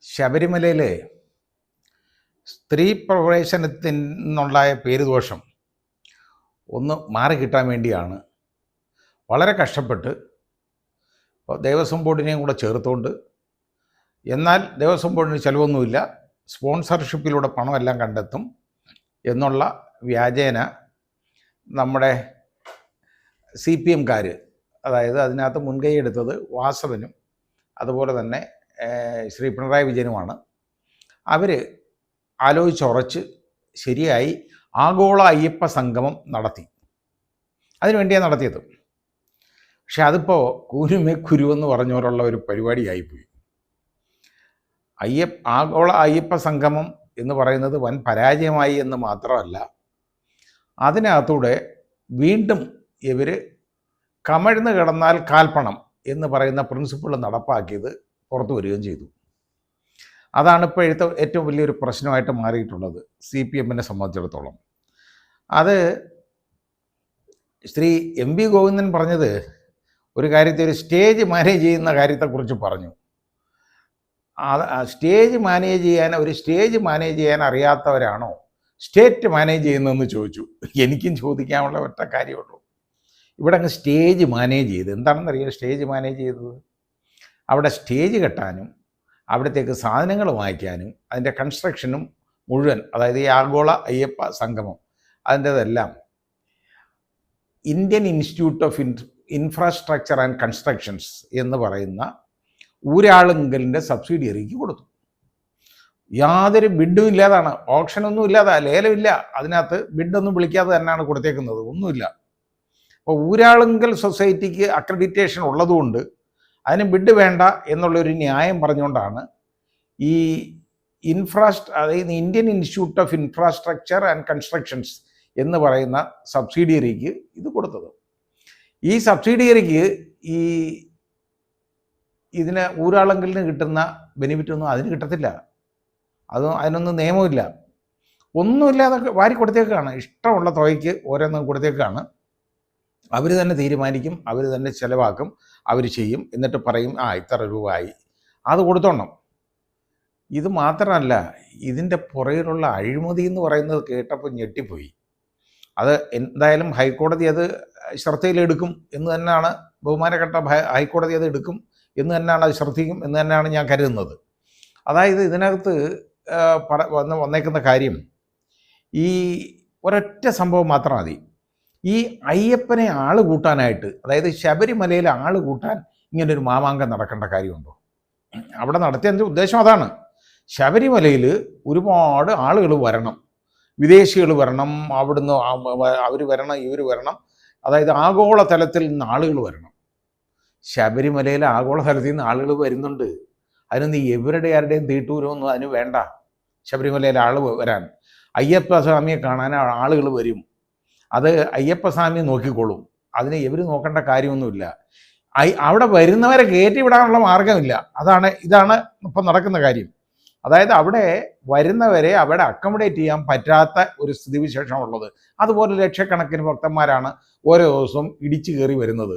ശബരിമലയിലെ സ്ത്രീ പ്രവേശനത്തിൽ നിന്നുണ്ടായ പേരുദോഷം ഒന്ന് മാറിക്കിട്ടാൻ വേണ്ടിയാണ് വളരെ കഷ്ടപ്പെട്ട് ദേവസ്വം ബോർഡിനെയും കൂടെ ചേർത്തുകൊണ്ട്, എന്നാൽ ദേവസ്വം ബോർഡിന് ചിലവൊന്നുമില്ല, സ്പോൺസർഷിപ്പിലൂടെ പണമെല്ലാം കണ്ടെത്തും എന്നുള്ള വ്യാജേന നമ്മുടെ CPM-കാർ, അതായത് അതിനകത്ത് മുൻകൈ എടുത്തത് വാസവനും അതുപോലെ തന്നെ ശ്രീ പിണറായി വിജയനുമാണ്. അവർ ആലോചിച്ചുറച്ച് ശരിയായി ആഗോള അയ്യപ്പ സംഗമം നടത്തി. അതിനുവേണ്ടിയാണ് നടത്തിയത്. പക്ഷെ അതിപ്പോൾ കൂരുമേ കുരുവെന്ന് പറഞ്ഞവരുള്ള ഒരു പരിപാടിയായിപ്പോയി. ആഗോള അയ്യപ്പ സംഗമം എന്ന് പറയുന്നത് വൻ പരാജയമായി എന്ന് മാത്രമല്ല, അതിനകത്തൂടെ വീണ്ടും ഇവർ കമഴ്ന്ന് കിടന്നാൽ കാൽപ്പണം എന്ന് പറയുന്ന പ്രിൻസിപ്പിൾ നടപ്പാക്കിയത് പുറത്തു വരികയും ചെയ്തു. അതാണ് ഇപ്പോഴത്തെ ഏറ്റവും വലിയൊരു പ്രശ്നമായിട്ട് മാറിയിട്ടുള്ളത് CPM-നെ സംബന്ധിച്ചിടത്തോളം. അത് ശ്രീ MV ഗോവിന്ദൻ പറഞ്ഞത് ഒരു കാര്യത്തെ, ഒരു സ്റ്റേജ് മാനേജ് ചെയ്യുന്ന കാര്യത്തെക്കുറിച്ച് പറഞ്ഞു. സ്റ്റേജ് മാനേജ് ചെയ്യാൻ അറിയാത്തവരാണോ സ്റ്റേറ്റ് മാനേജ് ചെയ്യുന്നതെന്ന് ചോദിച്ചു. എനിക്കും ചോദിക്കാനുള്ള ഒറ്റ കാര്യമുള്ളൂ. ഇവിടെ അങ്ങ് സ്റ്റേജ് മാനേജ് ചെയ്ത് എന്താണെന്നറിയാം. സ്റ്റേജ് മാനേജ് ചെയ്തത് അവിടെ സ്റ്റേജ് കെട്ടാനും അവിടത്തേക്ക് സാധനങ്ങൾ വാങ്ങിക്കാനും അതിൻ്റെ കൺസ്ട്രക്ഷനും മുഴുവൻ, അതായത് ഈ ആഗോള അയ്യപ്പ സംഗമം അതിൻ്റെതെല്ലാം Indian institute of infrastructure and constructions എന്ന് പറയുന്ന ഊരാളുങ്കലിൻ്റെ സബ്സിഡിയറിക്ക് കൊടുത്തു. യാതൊരു ബിഡും ഇല്ലാതാണ്, ഓപ്ഷനൊന്നും ഇല്ലാതെ, ലേലമില്ല, അതിനകത്ത് ബിഡൊന്നും വിളിക്കാതെ തന്നെയാണ് കൊടുത്തേക്കുന്നത്, ഒന്നുമില്ല. അപ്പോൾ ഊരാളുങ്കൽ സൊസൈറ്റിക്ക് അക്രഡിറ്റേഷൻ ഉള്ളതുകൊണ്ട് അതിന് ബിഡ് വേണ്ട എന്നുള്ളൊരു ന്യായം പറഞ്ഞുകൊണ്ടാണ് ഈ അതായത് Indian institute of infrastructure and constructions എന്ന് പറയുന്ന സബ്സിഡിയറിക്ക് ഇത് കൊടുത്തത്. ഈ സബ്സിഡിയറിക്ക് ഇതിന് ഊരാളങ്കലിന് കിട്ടുന്ന ബെനിഫിറ്റൊന്നും അതിന് കിട്ടത്തില്ല. അതിനൊന്നും നിയമമില്ല, ഒന്നുമില്ലാതെ വാരി കൊടുത്തേക്കാണ്. ഇഷ്ടമുള്ള തുകയ്ക്ക് ഓരോന്നും കൊടുത്തേക്കാണ്. അവർ തന്നെ തീരുമാനിക്കും, അവർ തന്നെ ചിലവാക്കും, അവർ ചെയ്യും, എന്നിട്ട് പറയും ഇത്ര രൂപ ആയി, അത് കൊടുത്തോണം. ഇത് മാത്രമല്ല, ഇതിൻ്റെ പുറകിലുള്ള അഴിമതി എന്ന് പറയുന്നത് കേട്ടപ്പോൾ ഞെട്ടിപ്പോയി. അത് എന്തായാലും ഹൈക്കോടതി അത് ശ്രദ്ധയിലെടുക്കും എന്ന് തന്നെയാണ്, ബഹുമാനപ്പെട്ട ഹൈക്കോടതി അത് എടുക്കും എന്ന് തന്നെയാണ്, അത് ശ്രദ്ധിക്കും എന്ന് തന്നെയാണ് ഞാൻ കരുതുന്നത്. അതായത് ഇതിനകത്ത് വന്നേക്കുന്ന കാര്യം ഈ ഒരൊറ്റ സംഭവം മാത്രം മതി. ഈ അയ്യപ്പനെ ആൾ കൂട്ടാനായിട്ട്, അതായത് ശബരിമലയിൽ ആൾ കൂട്ടാൻ ഇങ്ങനൊരു മാമാങ്കം നടക്കേണ്ട കാര്യമുണ്ടോ? അവിടെ നടത്തിയതിൻ്റെ ഉദ്ദേശം അതാണ്. ശബരിമലയിൽ ഒരുപാട് ആളുകൾ വരണം, വിദേശികൾ വരണം, അവിടുന്ന് അവർ വരണം, ഇവർ വരണം, അതായത് ആഗോളതലത്തിൽ നിന്ന് ആളുകൾ വരണം. ശബരിമലയിൽ ആഗോളതലത്തിൽ നിന്ന് ആളുകൾ വരുന്നുണ്ട്. അതിനൊന്നും എവരുടെ ആരുടെയും തീട്ടൂരമൊന്നും അതിന് വേണ്ട. ശബരിമലയിൽ ആൾ വരാൻ, അയ്യപ്പ സ്വാമിയെ കാണാൻ ആളുകൾ വരും. അത് അയ്യപ്പസ്വാമി നോക്കിക്കോളും, അതിനെ ഇവർ നോക്കേണ്ട കാര്യമൊന്നുമില്ല. അവിടെ വരുന്നവരെ കയറ്റി വിടാനുള്ള മാർഗമില്ല. ഇതാണ് ഇപ്പം നടക്കുന്ന കാര്യം. അതായത് അവിടെ വരുന്നവരെ അവിടെ അക്കോമഡേറ്റ് ചെയ്യാൻ പറ്റാത്ത ഒരു സ്ഥിതിവിശേഷമുള്ളത്. അതുപോലെ ലക്ഷക്കണക്കിന് ഭക്തന്മാരാണ് ഓരോ ദിവസവും ഇടിച്ചു കയറി വരുന്നത്.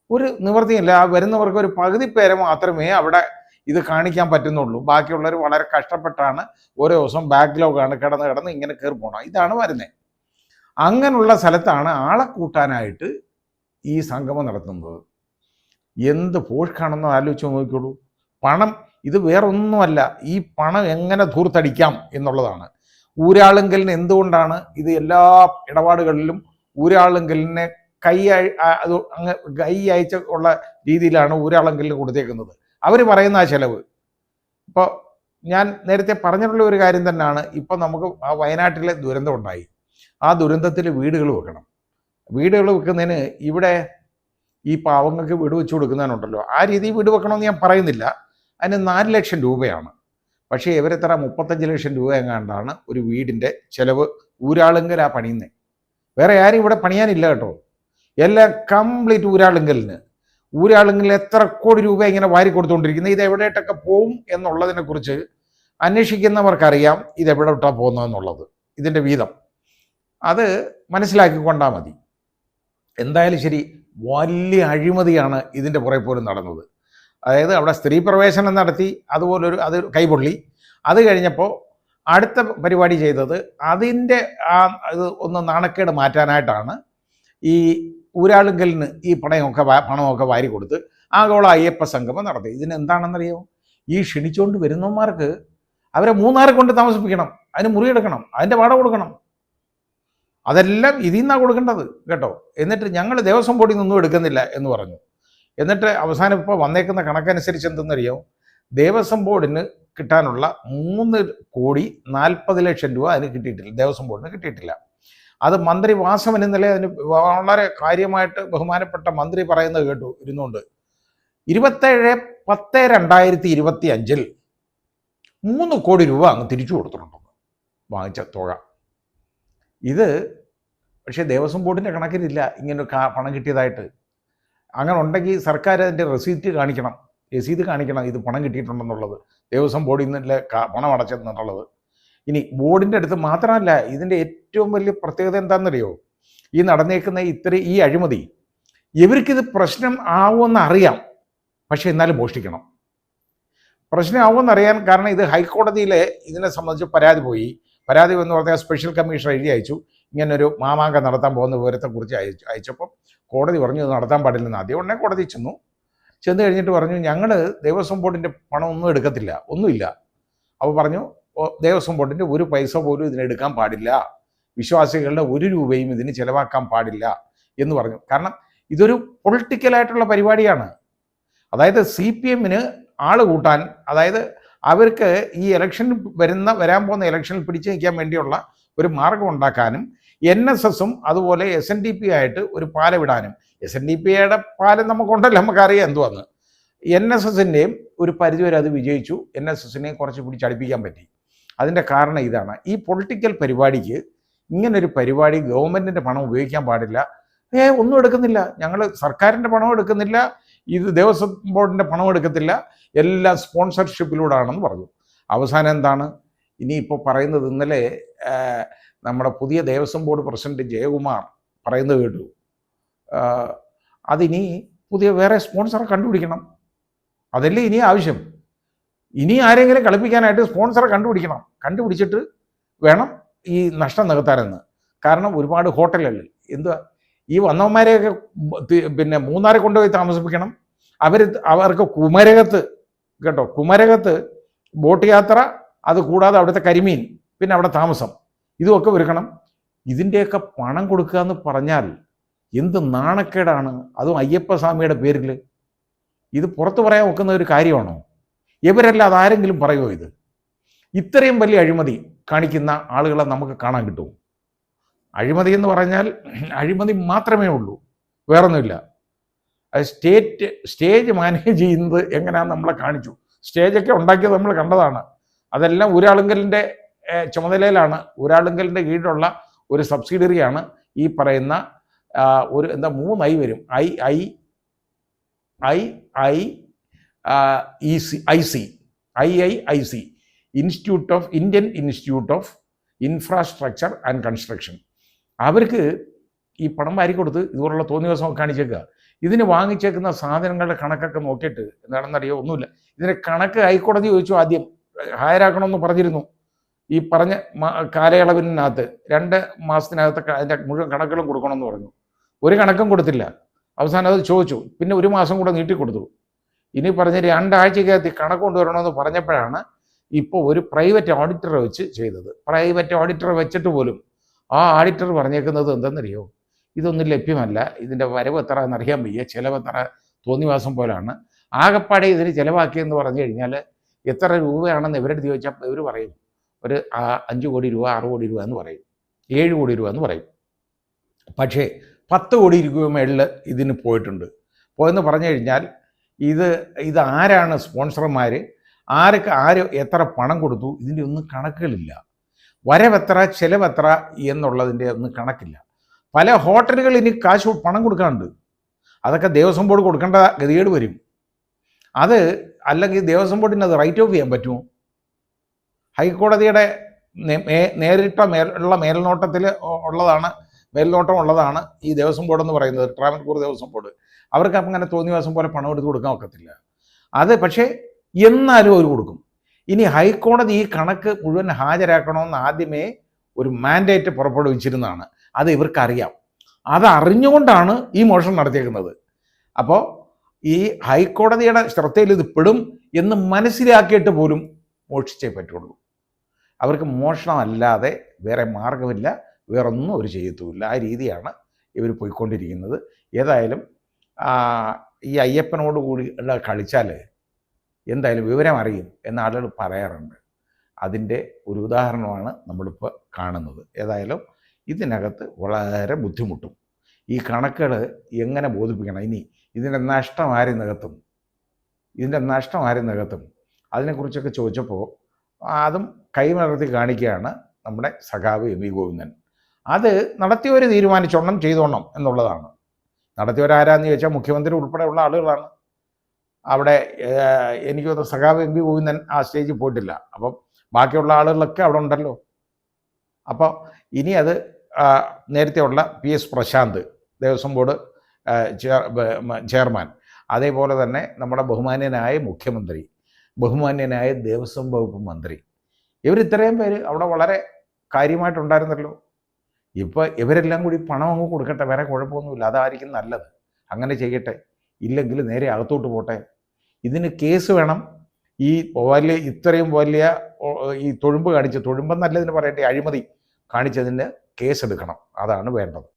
ഒരു നിവൃത്തിയില്ല. വരുന്നവർക്ക് ഒരു പകുതി പേരെ മാത്രമേ അവിടെ ഇത് കാണിക്കാൻ പറ്റുന്നുള്ളൂ. ബാക്കിയുള്ളവർ വളരെ കഷ്ടപ്പെട്ടാണ് ഓരോ ദിവസവും ബാക്ക്ലോഗാണ് കിടന്ന് ഇങ്ങനെ കയറി പോകണം. ഇതാണ് വരുന്നത്. അങ്ങനെയുള്ള സ്ഥലത്താണ് ആളെ കൂട്ടാനായിട്ട് ഈ സംഗമം നടത്തുന്നത്. എന്ത് പോഷ്കാണെന്ന് ആലോചിച്ച് നോക്കിക്കോളൂ. പണം, ഇത് വേറൊന്നുമല്ല, ഈ പണം എങ്ങനെ ധൂർത്തടിക്കാം എന്നുള്ളതാണ്. ഊരാളുങ്കലിന് എന്തുകൊണ്ടാണ് ഇത് എല്ലാ ഇടപാടുകളിലും ഊരാളുങ്കലിനെ കൈ അയച്ച ഉള്ള രീതിയിലാണ് ഊരാളുങ്കലിന് കൊടുത്തേക്കുന്നത്. അവർ പറയുന്ന ആ ചെലവ്. ഇപ്പോൾ ഞാൻ നേരത്തെ പറഞ്ഞിട്ടുള്ള ഒരു കാര്യം തന്നെയാണ്. ഇപ്പം നമുക്ക് ആ വയനാട്ടിലെ ദുരന്തം ഉണ്ടായി. ആ ദുരന്തത്തിൽ വീടുകൾ വെക്കണം. വീടുകൾ വെക്കുന്നതിന് ഇവിടെ ഈ പാവങ്ങൾക്ക് വീട് വെച്ച് കൊടുക്കുന്നതിനുണ്ടല്ലോ, ആ രീതിയിൽ വീട് വെക്കണമെന്ന് ഞാൻ പറയുന്നില്ല. അതിന് 4 ലക്ഷം രൂപയാണ്. പക്ഷേ ഇവരെത്ര 35 ലക്ഷം രൂപ എങ്ങാണ്ടാണ് ഒരു വീടിൻ്റെ ചിലവ്. ഊരാളുങ്കലാ പണിയുന്നത്, വേറെ ആരും ഇവിടെ പണിയാനില്ല കേട്ടോ. എല്ലാം കംപ്ലീറ്റ് ഊരാളുങ്കലിൽ എത്ര കോടി രൂപ ഇങ്ങനെ വാരി കൊടുത്തുകൊണ്ടിരിക്കുന്നത്. ഇത് എവിടെയിട്ടൊക്കെ പോവും എന്നുള്ളതിനെക്കുറിച്ച് അന്വേഷിക്കുന്നവർക്കറിയാം ഇതെവിടോട്ടാണ് പോകുന്നതെന്നുള്ളത്. ഇതിൻ്റെ വീതം അത് മനസ്സിലാക്കിക്കൊണ്ടാൽ മതി. എന്തായാലും ശരി, വലിയ അഴിമതിയാണ് ഇതിൻ്റെ പുറകെ പോലും നടന്നത്. അതായത് അവിടെ സ്ത്രീ പ്രവേശനം നടത്തി, അതുപോലൊരു അത് കൈപൊള്ളി. അത് കഴിഞ്ഞപ്പോൾ അടുത്ത പരിപാടി ചെയ്തത് അതിൻ്റെ ഇത് ഒന്ന് നാണക്കേട് മാറ്റാനായിട്ടാണ് ഈ ഊരാളുങ്കലിന് ഈ പണമൊക്കെ വാരി കൊടുത്ത് ആഗോള അയ്യപ്പ സംഗമം നടത്തി. ഇതിനെന്താണെന്നറിയോ? ഈ ക്ഷണിച്ചുകൊണ്ട് വരുന്നവന്മാർക്ക് അവരെ മൂന്നാറെ കൊണ്ട് താമസിപ്പിക്കണം, അതിന് മുറിയെടുക്കണം, അതിൻ്റെ വാടക കൊടുക്കണം. അതെല്ലാം ഇതിൽ നിന്നാണ് കൊടുക്കേണ്ടത് കേട്ടോ. എന്നിട്ട് ഞങ്ങൾ ദേവസ്വം ബോർഡിൽ നിന്നൊന്നും എടുക്കുന്നില്ല എന്ന് പറഞ്ഞു. എന്നിട്ട് അവസാനം ഇപ്പോൾ വന്നേക്കുന്ന കണക്കനുസരിച്ച് എന്തെന്നറിയോ? ദേവസ്വം ബോർഡിന് കിട്ടാനുള്ള 3,40,00,000 രൂപ അതിന് കിട്ടിയിട്ടില്ല, ദേവസ്വം ബോർഡിന് കിട്ടിയിട്ടില്ല. അത് മന്ത്രി വാസവൻ ഇന്നലെ അതിന് വളരെ കാര്യമായിട്ട് ബഹുമാനപ്പെട്ട മന്ത്രി പറയുന്നത് കേട്ടു ഇരുന്നുകൊണ്ട്. 27/10/2025 3 കോടി രൂപ അങ്ങ് തിരിച്ചു കൊടുത്തിട്ടുണ്ടെന്ന് വാങ്ങിച്ച തുക. ഇത് പക്ഷേ ദേവസ്വം ബോർഡിൻ്റെ കണക്കിലില്ല ഇങ്ങനെ പണം കിട്ടിയതായിട്ട്. അങ്ങനെ ഉണ്ടെങ്കിൽ സർക്കാർ അതിൻ്റെ രസീത് കാണിക്കണം ഇത് പണം കിട്ടിയിട്ടുണ്ടെന്നുള്ളത്, ദേവസ്വം ബോർഡിൽ നിന്നല്ലേ പണം അടച്ചെന്നുള്ളത്. ഇനി ബോർഡിൻ്റെ അടുത്ത് മാത്രമല്ല, ഇതിൻ്റെ ഏറ്റവും വലിയ പ്രത്യേകത എന്താണെന്നറിയോ? ഈ നടന്നേക്കുന്ന ഈ അഴിമതി ഇവർക്കിത് പ്രശ്നം ആവുമെന്ന് അറിയാം, പക്ഷേ എന്നാലും മോഷ്ടിക്കണം. പ്രശ്നമാവുമെന്നറിയാൻ കാരണം ഇത് ഹൈക്കോടതിയിലെ ഇതിനെ സംബന്ധിച്ച് പരാതി എന്ന് പറഞ്ഞാൽ സ്പെഷ്യൽ കമ്മീഷൻ എഴുതി അയച്ചു. ഇങ്ങനൊരു മാമാങ്കം നടത്താൻ പോകുന്ന വിവരത്തെക്കുറിച്ച് അയച്ചപ്പോൾ കോടതി പറഞ്ഞു ഇത് നടത്താൻ പാടില്ലെന്ന്. ആദ്യം ഉടനെ കോടതി ചെന്ന് കഴിഞ്ഞിട്ട് പറഞ്ഞു ഞങ്ങൾ ദേവസ്വം ബോർഡിൻ്റെ പണം ഒന്നും എടുക്കത്തില്ല, ഒന്നുമില്ല. അപ്പോൾ പറഞ്ഞു ദേവസ്വം ബോർഡിൻ്റെ ഒരു പൈസ പോലും ഇതിനെടുക്കാൻ പാടില്ല, വിശ്വാസികളുടെ 1 രൂപയും ഇതിന് ചിലവാക്കാൻ പാടില്ല എന്ന് പറഞ്ഞു. കാരണം ഇതൊരു പൊളിറ്റിക്കലായിട്ടുള്ള പരിപാടിയാണ്. അതായത് CPM-ന് ആൾ കൂട്ടാൻ, അതായത് അവർക്ക് ഈ വരാൻ പോകുന്ന ഇലക്ഷനിൽ പിടിച്ചു നിൽക്കാൻ വേണ്ടിയുള്ള ഒരു മാർഗം ഉണ്ടാക്കാനും NSS-ഉം അതുപോലെ SNDP ആയിട്ട് ഒരു പാലം വിടാനും. SNDP-യുടെ പാലം നമുക്കുണ്ടല്ലോ, നമുക്കറിയാം എന്തുവന്ന്. NSS-ൻ്റെയും ഒരു പരിധിവരെ അത് വിജയിച്ചു, NSS-നെയും കുറച്ച് പിടിച്ചടിപ്പിക്കാൻ പറ്റി. അതിൻ്റെ കാരണം ഇതാണ്, ഈ പൊളിറ്റിക്കൽ പരിപാടിക്ക് ഇങ്ങനൊരു പരിപാടി ഗവൺമെൻറ്റിൻ്റെ പണം ഉപയോഗിക്കാൻ പാടില്ല. ഒന്നും എടുക്കുന്നില്ല, ഞങ്ങൾ സർക്കാരിൻ്റെ പണം എടുക്കുന്നില്ല, ഇത് ദേവസ്വം ബോർഡിൻ്റെ പണം എടുക്കത്തില്ല, എല്ലാം സ്പോൺസർഷിപ്പിലൂടെയാണെന്ന് പറഞ്ഞു. അവസാനം എന്താണ് ഇനിയിപ്പോൾ പറയുന്നത്? ഇന്നലെ നമ്മുടെ പുതിയ ദേവസ്വം ബോർഡ് പ്രസിഡന്റ് ജയകുമാർ പറയുന്നത് കേട്ടു, അതിനി പുതിയ വേറെ സ്പോൺസറെ കണ്ടുപിടിക്കണം. അതല്ലേ ഇനി ആവശ്യം. ഇനി ആരെങ്കിലും കളിപ്പിക്കാനായിട്ട് സ്പോൺസറെ കണ്ടുപിടിച്ചിട്ട് വേണം ഈ നഷ്ടം നികത്താനെന്ന്. കാരണം ഒരുപാട് ഹോട്ടലുകൾ എന്തുവാ ഈ വന്നവന്മാരെയൊക്കെ പിന്നെ മൂന്നാറെ കൊണ്ടുപോയി താമസിപ്പിക്കണം. അവർക്ക് കുമരകത്ത് ബോട്ട് യാത്ര, അത് കൂടാതെ അവിടുത്തെ കരിമീൻ, പിന്നെ അവിടെ താമസം, ഇതുമൊക്കെ ഒരുക്കണം. ഇതിൻ്റെയൊക്കെ പണം കൊടുക്കുക എന്ന് പറഞ്ഞാൽ എന്ത് നാണക്കേടാണ്, അതും അയ്യപ്പസ്വാമിയുടെ പേരിൽ. ഇത് പുറത്തു പറയാൻ ഒക്കുന്ന ഒരു കാര്യമാണോ? ഇവരല്ല അതാരെങ്കിലും പറയുമോ? ഇത് ഇത്രയും വലിയ അഴിമതി കാണിക്കുന്ന ആളുകളെ നമുക്ക് കാണാൻ കിട്ടുമോ? അഴിമതി എന്ന് പറഞ്ഞാൽ അഴിമതി മാത്രമേ ഉള്ളൂ, വേറൊന്നുമില്ല. അത് സ്റ്റേജ് മാനേജ് ചെയ്യുന്നത് എങ്ങനെയാണെന്ന് നമ്മളെ കാണിച്ചു. സ്റ്റേജൊക്കെ ഉണ്ടാക്കിയത് നമ്മൾ കണ്ടതാണ്. അതെല്ലാം ഊരാളുങ്കലിൻ്റെ ചുമതലയിലാണ്. ഊരാളുങ്കലിൻ്റെ കീഴിലുള്ള ഒരു സബ്സിഡിയറിയാണ് ഈ പറയുന്ന ഒരു 3 വരും, IIIC, Indian institute of infrastructure and construction. അവർക്ക് ഈ പണം വാരി കൊടുത്ത് ഇതുപോലുള്ള തോന്നിയവസമൊക്കെ കാണിച്ചേക്കുക. ഇതിന് വാങ്ങിച്ചേക്കുന്ന സാധനങ്ങളുടെ കണക്കൊക്കെ നോക്കിയിട്ട് എന്താണെന്നറിയോ? ഒന്നുമില്ല. ഇതിൻ്റെ കണക്ക് ഹൈക്കോടതി ചോദിച്ചു, ആദ്യം ഹാജരാക്കണമെന്ന് പറഞ്ഞിരുന്നു. ഈ പറഞ്ഞ കാലയളവിനകത്ത് 2 മാസത്തിനകത്ത് അതിൻ്റെ മുഴുവൻ കണക്കുകളും കൊടുക്കണമെന്ന് പറഞ്ഞു. ഒരു കണക്കും കൊടുത്തില്ല. അവസാനം അത് ചോദിച്ചു, പിന്നെ 1 മാസം കൂടെ നീട്ടിക്കൊടുത്തു. ഇനി പറഞ്ഞ് 2 ആഴ്ചക്കകത്ത് കണക്ക് കൊണ്ടുവരണമെന്ന് പറഞ്ഞപ്പോഴാണ് ഇപ്പോൾ ഒരു പ്രൈവറ്റ് ഓഡിറ്ററെ വെച്ച് ചെയ്തത്. പ്രൈവറ്റ് ഓഡിറ്ററെ വെച്ചിട്ട് പോലും ആ ഓഡിറ്റർ പറഞ്ഞേക്കുന്നത് എന്തെന്നറിയോ? ഇതൊന്നും ലഭ്യമല്ല, ഇതിൻ്റെ വരവ് എത്ര എന്നറിയാൻ വയ്യ, ചിലവ് എത്ര തോന്നിവാസം പോലാണ്. ആകപ്പാടെ ഇതിന് ചിലവാക്കിയെന്ന് പറഞ്ഞു കഴിഞ്ഞാൽ എത്ര രൂപയാണെന്ന് ഇവരുടെ ചോദിച്ചാൽ ഇവർ പറയും ഒരു 5 കോടി രൂപ, 6 കോടി രൂപ എന്ന് പറയും, 7 കോടി രൂപ എന്ന് പറയും. പക്ഷേ 10 കോടി രൂപ മേളിൽ ഇതിന് പോയെന്ന് പറഞ്ഞു കഴിഞ്ഞാൽ ഇത് ആരാണ് സ്പോൺസർമാർ, ആര് എത്ര പണം കൊടുത്തു, ഇതിൻ്റെ ഒന്നും കണക്കുകളില്ല. വരവെത്ര ചിലവെത്ര എന്നുള്ളതിൻ്റെ ഒന്നും കണക്കില്ല. പല ഹോട്ടലുകൾ ഇനി പണം കൊടുക്കാനുണ്ട്. അതൊക്കെ ദേവസ്വം ബോർഡ് കൊടുക്കേണ്ട ഗതികേട് വരും. അത് അല്ലെങ്കിൽ ദേവസ്വം ബോർഡിന് അത് റൈറ്റ് ഓഫ് ചെയ്യാൻ പറ്റുമോ? ഹൈക്കോടതിയുടെ നേരിട്ടുള്ള മേൽനോട്ടം ഉള്ളതാണ് ഈ ദേവസ്വം ബോർഡ് എന്ന് പറയുന്നത്, ട്രാവൻകൂർ ദേവസ്വം ബോർഡ്. അവർക്ക് അങ്ങനെ തോന്നിവാസം പോലെ പണം എടുത്ത് കൊടുക്കാൻ ഒക്കത്തില്ല. അത് പക്ഷേ എന്നാലും അവർ കൊടുക്കും. ഇനി ഹൈക്കോടതി ഈ കണക്ക് മുഴുവൻ ഹാജരാക്കണമെന്ന് ആദ്യമേ ഒരു മാൻഡേറ്റ് പുറപ്പെടുവിച്ചിരുന്നതാണ്. അത് ഇവർക്കറിയാം. അതറിഞ്ഞുകൊണ്ടാണ് ഈ മോഷണം നടത്തിയേക്കുന്നത്. അപ്പോൾ ഈ ഹൈക്കോടതിയുടെ ശ്രദ്ധയിൽ ഇത് പെടും എന്ന് മനസ്സിലാക്കിയിട്ട് പോലും മോഷ്ടിച്ചേ പറ്റുള്ളൂ. അവർക്ക് മോഷണമല്ലാതെ വേറെ മാർഗമില്ല, വേറൊന്നും അവർ ചെയ്യത്തുമില്ല. ആ രീതിയാണ് ഇവർ പോയിക്കൊണ്ടിരിക്കുന്നത്. ഏതായാലും ഈ അയ്യപ്പനോട് കൂടി കളിച്ചാൽ എന്തായാലും വിവരം അറിയും എന്ന് ആളുകൾ പറയാറുണ്ട്. അതിൻ്റെ ഒരു ഉദാഹരണമാണ് നമ്മളിപ്പോൾ കാണുന്നത്. ഏതായാലും ഇതിനകത്ത് വളരെ ബുദ്ധിമുട്ടും. ഈ കണക്കുകൾ എങ്ങനെ ബോധിപ്പിക്കണം, ഇനി ഇതിൻ്റെ നഷ്ടം ആര് നികത്തും, അതിനെക്കുറിച്ചൊക്കെ ചോദിച്ചപ്പോൾ അതും കൈമലർത്തി കാണിക്കുകയാണ് നമ്മുടെ സഖാവ് എം വി ഗോവിന്ദൻ. അത് നടത്തിയവർ തീരുമാനിച്ചോണം ചെയ്തോണം എന്നുള്ളതാണ്. നടത്തിയവരാരാന്ന് ചോദിച്ചാൽ മുഖ്യമന്ത്രി ഉൾപ്പെടെയുള്ള ആളുകളാണ്. അവിടെ എനിക്ക് തോന്നുന്നു സഖാവ് എം വി ഗോവിന്ദൻ ആ സ്റ്റേജിൽ പോയിട്ടില്ല. അപ്പം ബാക്കിയുള്ള ആളുകളൊക്കെ അവിടെ ഉണ്ടല്ലോ. അപ്പോൾ ഇനി അത് നേരത്തെയുള്ള PS Prashanth Devaswom board chairman, അതേപോലെ തന്നെ നമ്മുടെ ബഹുമാന്യനായ മുഖ്യമന്ത്രി, ബഹുമാന്യനായ ദേവസ്വം വകുപ്പ് മന്ത്രി, ഇവരിത്രയും പേര് അവിടെ വളരെ കാര്യമായിട്ടുണ്ടായിരുന്നല്ലോ. ഇപ്പോൾ ഇവരെല്ലാം കൂടി പണം അങ്ങ് കൊടുക്കട്ടെ, വേറെ കുഴപ്പമൊന്നുമില്ല, അതായിരിക്കും നല്ലത്. അങ്ങനെ ചെയ്യട്ടെ. ഇല്ലെങ്കിൽ നേരെ അകത്തോട്ട് പോട്ടെ. ഇതിന് കേസ് വേണം. ഈ ഇത്രയും വലിയ ഈ തൊഴുമ്പെന്നല്ല ഇതിന് പറയട്ടെ, അഴിമതി കാണിച്ചതിന് കേസെടുക്കണം. അതാണ് വേണ്ടത്.